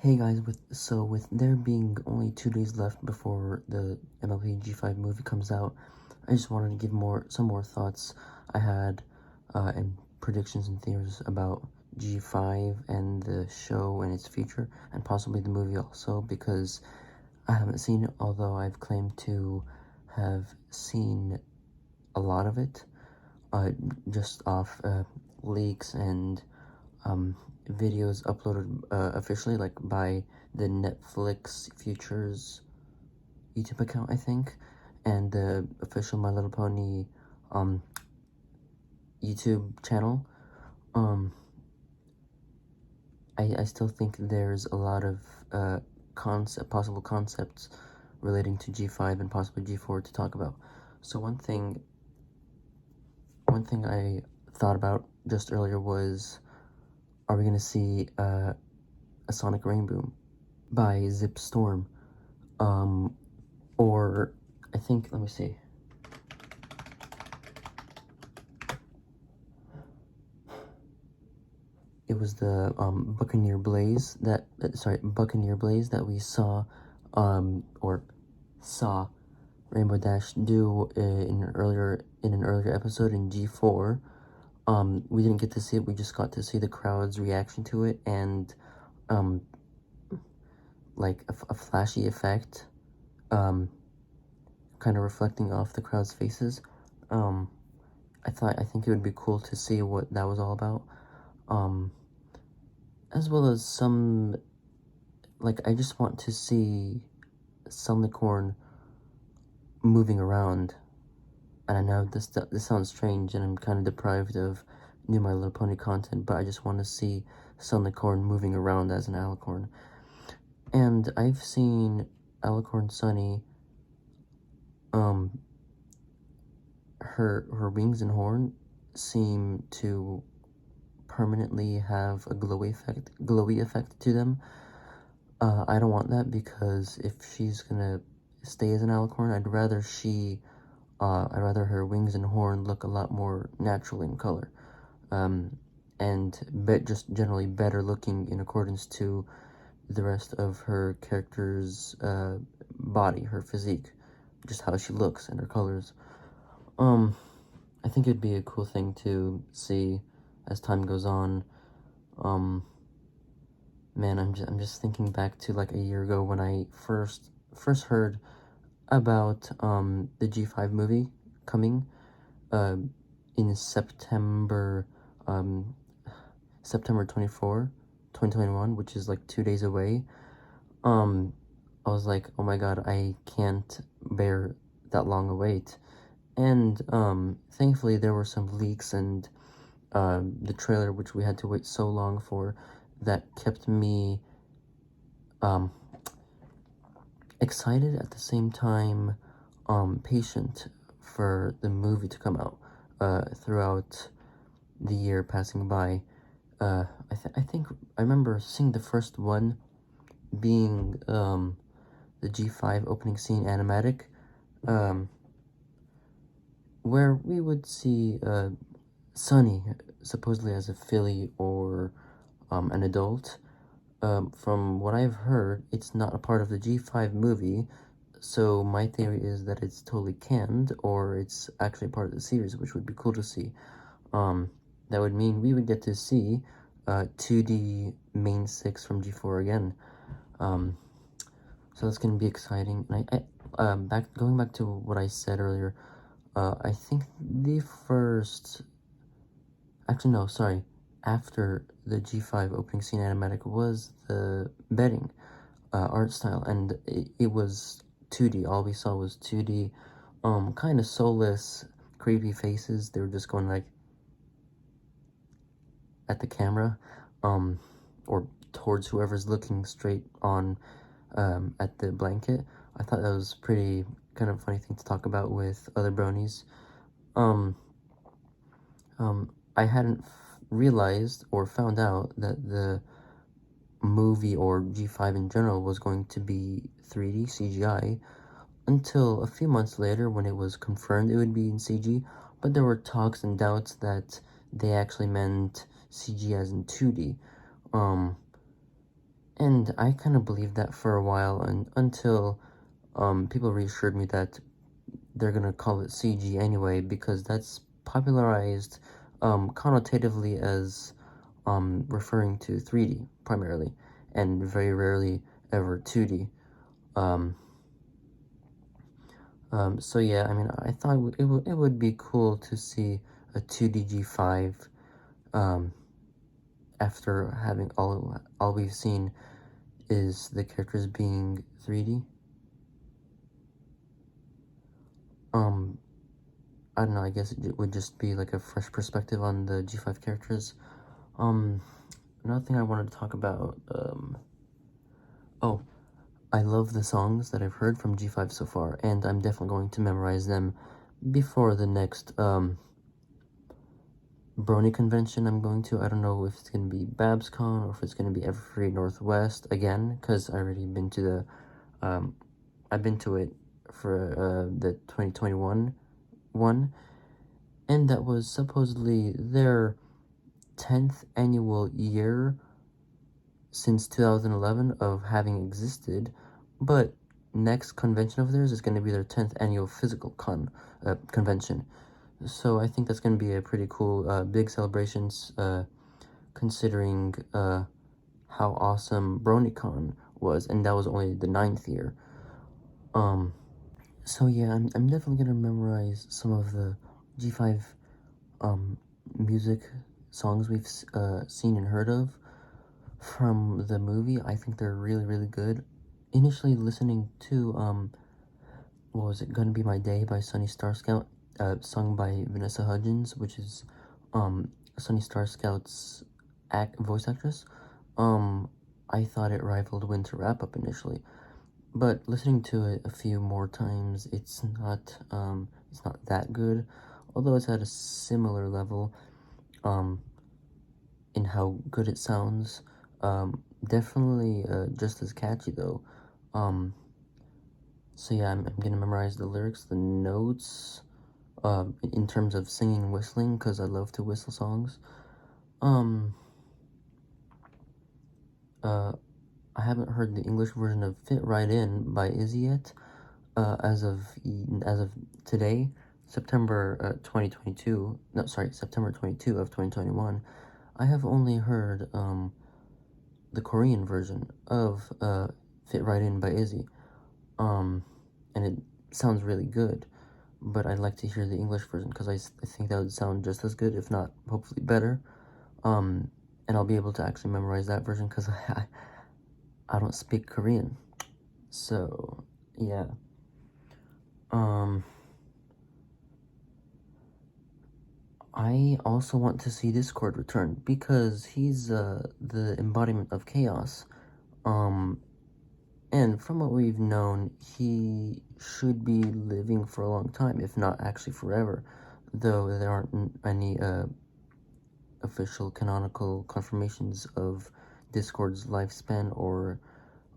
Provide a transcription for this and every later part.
Hey guys, with there being only 2 days left before the MLB G5 movie comes out, I just wanted to give some more thoughts I had and predictions and theories about G5 and the show and its future, and possibly the movie also, because I haven't seen it, although I've claimed to have seen a lot of it, just off leaks and videos uploaded officially, like by the Netflix Futures YouTube account, I think, and the official My Little Pony YouTube channel. I still think there's a lot of possible concepts relating to G5 and possibly G4 to talk about. So one thing I thought about just earlier was, are we gonna see a Sonic Rainbow by Zip Storm? Or I think, let me see. It was the Buccaneer Blaze that we saw, or saw Rainbow Dash do in an earlier episode in G4. We didn't get to see it. We just got to see the crowd's reaction to it, and like a flashy effect, kind of reflecting off the crowd's faces. I think it would be cool to see what that was all about. As well as some, like, I just want to see Sunlicorn moving around. And I know this sounds strange, and I'm kind of deprived of new My Little Pony content, but I just want to see Sunlicorn moving around as an Alicorn. And I've seen Alicorn Sunny, her wings and horn seem to permanently have a glowy effect to them. I don't want that, because if she's gonna stay as an Alicorn, I'd rather her wings and horn look a lot more natural in color, and just generally better looking in accordance to the rest of her character's body, her physique, just how she looks and her colors. I think it'd be a cool thing to see as time goes on. Man, I'm just thinking back to like a year ago when I first heard about the G5 movie coming in September 24, 2021, which is like 2 days away. I was like, oh my god, I can't bear that long a wait. And thankfully there were some leaks and the trailer, which we had to wait so long for, that kept me excited, at the same time patient for the movie to come out throughout the year passing by. I think I remember seeing the first one being the G5 opening scene animatic, where we would see Sunny supposedly as a filly or an adult. From what I've heard, it's not a part of the G5 movie, so my theory is that it's totally canned, or it's actually part of the series, which would be cool to see. That would mean we would get to see 2D main 6 from G4 again. So that's gonna be exciting. And going back to what I said earlier, I think the first, actually no, sorry, after the G5 opening scene animatic was the bedding art style, and it was 2D. All we saw was 2D, kind of soulless, creepy faces. They were just going like at the camera, or towards whoever's looking straight on at the blanket. I thought that was pretty kind of funny thing to talk about with other bronies. I hadn't realized or found out that the movie, or G5 in general, was going to be 3D CGI until a few months later, when it was confirmed it would be in CG, but there were talks and doubts that they actually meant CG as in 2D. And I kind of believed that for a while, and until people reassured me that they're gonna call it CG anyway, because that's popularized connotatively as referring to 3D primarily, and very rarely ever 2D. So yeah, I mean, I thought it would be cool to see a 2D G5 after having all we've seen is the characters being 3D. I don't know, I guess it would just be like a fresh perspective on the G5 characters. Another thing I wanted to talk about, oh, I love the songs that I've heard from G5 so far, and I'm definitely going to memorize them before the next, Brony convention I'm going to. I don't know if it's going to be BabsCon or if it's going to be Everfree Northwest again, because I already been to the, I've been to it for, the 2021 one, and that was supposedly their 10th annual year since 2011 of having existed, but next convention of theirs is going to be their 10th annual physical convention. So I think that's going to be a pretty cool, big celebrations, considering, how awesome BronyCon was, and that was only the 9th year. So yeah, I'm definitely going to memorize some of the G5, music songs we've, seen and heard of from the movie. I think they're really, really good. Initially listening to, what was it, Gonna Be My Day by Sunny Star Scout, sung by Vanessa Hudgens, which is, Sunny Star Scout's voice actress. I thought it rivaled Winter Wrap-Up initially, but listening to it a few more times, it's not that good, although it's at a similar level, in how good it sounds. Definitely, just as catchy, though. So yeah, I'm gonna memorize the lyrics, the notes, in terms of singing and whistling, because I love to whistle songs. I haven't heard the English version of Fit Right In by Izzy yet, as of today, September 22 of 2021. I have only heard the Korean version of Fit Right In by Izzy, and it sounds really good, but I'd like to hear the English version, because I think that would sound just as good, if not hopefully better, and I'll be able to actually memorize that version, because I don't speak Korean, so yeah. I also want to see Discord return, because he's the embodiment of chaos. And from what we've known, he should be living for a long time, if not actually forever, though there aren't any official canonical confirmations of Discord's lifespan or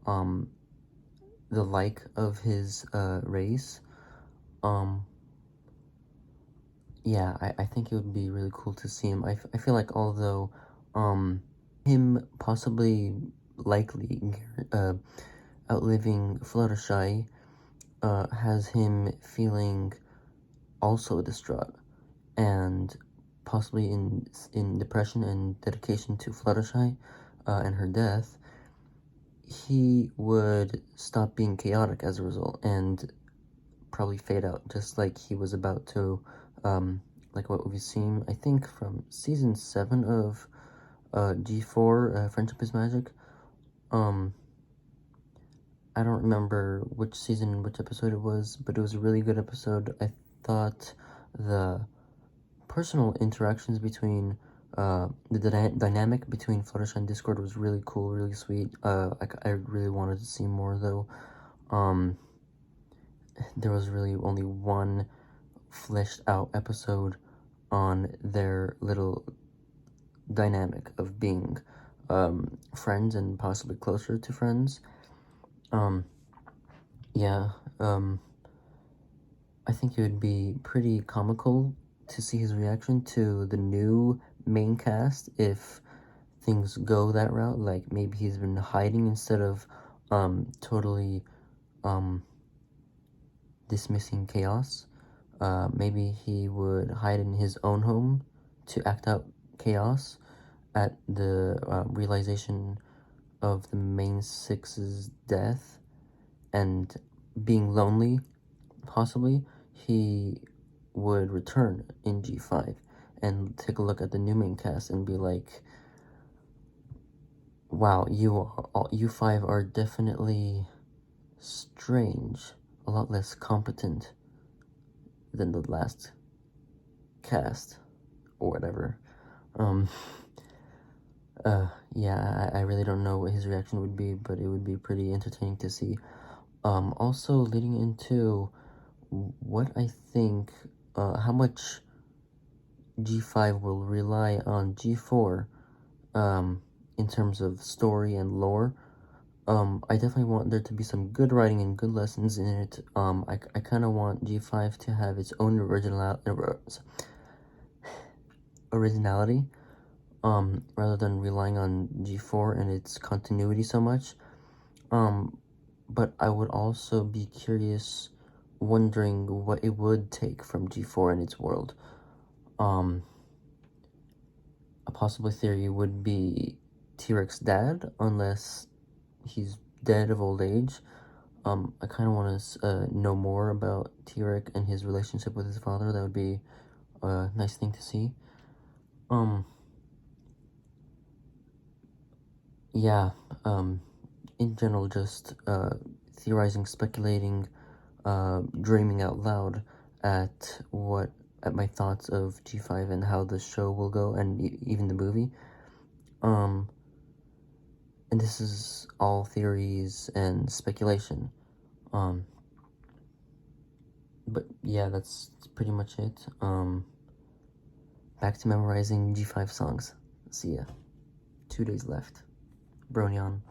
the like of his race. Yeah, I think it would be really cool to see him. I feel like, although him possibly likely outliving Fluttershy has him feeling also distraught and possibly in depression and dedication to Fluttershy and her death, he would stop being chaotic as a result and probably fade out, just like he was about to, like what we've seen, I think, from season 7 of G4, Friendship is Magic. I don't remember which season, which episode it was, but it was a really good episode. I thought the personal interactions between, the dynamic between Fluttershy and Discord was really cool, really sweet. I really wanted to see more, though. There was really only one fleshed out episode on their little dynamic of being friends and possibly closer to friends. Yeah, I think it would be pretty comical to see his reaction to the new main cast if things go that route, like maybe he's been hiding instead of totally dismissing chaos. Maybe he would hide in his own home to act out chaos at the realization of the main six's death, and being lonely, possibly, he would return in G5 and take a look at the new main cast and be like, wow, you five are definitely strange, a lot less competent than the last cast, or whatever. Yeah, I really don't know what his reaction would be, but it would be pretty entertaining to see. Also leading into what I think, how much G5 will rely on G4, in terms of story and lore. I definitely want there to be some good writing and good lessons in it. I kind of want G5 to have its own originality, rather than relying on G4 and its continuity so much. But I would also be curious, wondering what it would take from G4 and its world. A possible theory would be T-Rex's dad, unless he's dead of old age. I kind of want to know more about T-Rex and his relationship with his father. That would be a nice thing to see. Yeah, in general, just theorizing, speculating, dreaming out loud at my thoughts of G5 and how the show will go, and even the movie. And this is all theories and speculation. But yeah, that's pretty much it. Back to memorizing G5 songs. See ya. 2 days left. Bronyon.